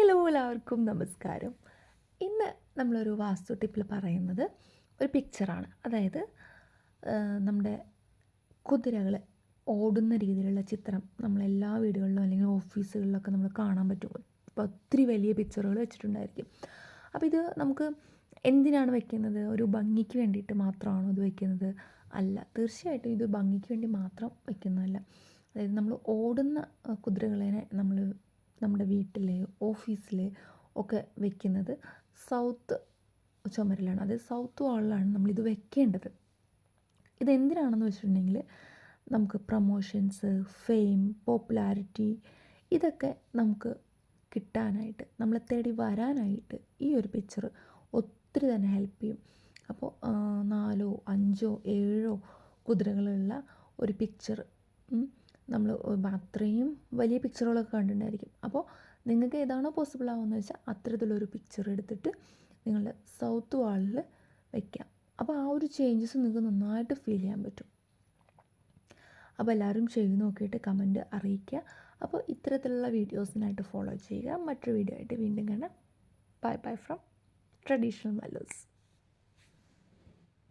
Hello എല്ലാവർക്കും നമസ്കാരം. ഇന്ന് നമ്മളൊരു വാസ്തു ടിപ്പിൽ പറയുന്നത് ഒരു പിക്ചറാണ്. അതായത് നമ്മുടെ കുതിരകൾ ഓടുന്ന രീതിയിലുള്ള ചിത്രം നമ്മളെല്ലാ വീടുകളിലും അല്ലെങ്കിൽ ഓഫീസുകളിലൊക്കെ നമ്മൾ കാണാൻ പറ്റും. ഇപ്പോൾ ഒത്തിരി വലിയ പിക്ചറുകൾ വെച്ചിട്ടുണ്ടായിരിക്കും. അപ്പോൾ ഇത് നമുക്ക് എന്തിനാണ് വെക്കുന്നത്? ഒരു ഭംഗിക്ക് വേണ്ടിയിട്ട് മാത്രമാണോ ഇത് വെക്കുന്നത്? അല്ല, തീർച്ചയായിട്ടും ഇത് ഭംഗിക്ക് വേണ്ടി മാത്രം വെക്കുന്നതല്ല. അതായത് നമ്മൾ ഓടുന്ന കുതിരകളെ നമ്മൾ നമ്മുടെ വീട്ടിൽ ഓഫീസിൽ ഒക്കെ വെക്കുന്നത് സൗത്ത് ചുമരിലാണ്, അതായത് സൗത്ത് വാളിലാണ് നമ്മളിത് വെക്കേണ്ടത്. ഇതെന്തിനാണെന്ന് വെച്ചിട്ടുണ്ടെങ്കിൽ നമുക്ക് പ്രൊമോഷൻസ്, ഫെയിം, പോപ്പുലാരിറ്റി ഇതൊക്കെ നമുക്ക് കിട്ടാനായിട്ട്, നമ്മളെ തേടി വരാനായിട്ട് ഈ ഒരു പിക്ചർ ഒത്തിരി തന്നെ ഹെൽപ്പ് ചെയ്യും. അപ്പോൾ 4 5 7 കുതിരകളുള്ള ഒരു പിക്ചർ നമ്മൾ അത്രയും വലിയ പിക്ചറുകളൊക്കെ കണ്ടിട്ടുണ്ടായിരിക്കും. അപ്പോൾ നിങ്ങൾക്ക് ഏതാണോ പോസിബിൾ ആവുമെന്ന് വെച്ചാൽ അത്തരത്തിലൊരു പിക്ചർ എടുത്തിട്ട് നിങ്ങളുടെ സൗത്ത് വാളിൽ വയ്ക്കാം. അപ്പോൾ ആ ഒരു ചേഞ്ചസ് നിങ്ങൾക്ക് നന്നായിട്ട് ഫീൽ ചെയ്യാൻ പറ്റും. അപ്പോൾ എല്ലാവരും ചെയ്ത് നോക്കിയിട്ട് കമൻറ്റ് അറിയിക്കുക. അപ്പോൾ ഇത്തരത്തിലുള്ള വീഡിയോസിനായിട്ട് ഫോളോ ചെയ്യുക. മറ്റൊരു വീഡിയോ ആയിട്ട് വീണ്ടും കാണാം. Bye bye from traditional മല്ലോസ്.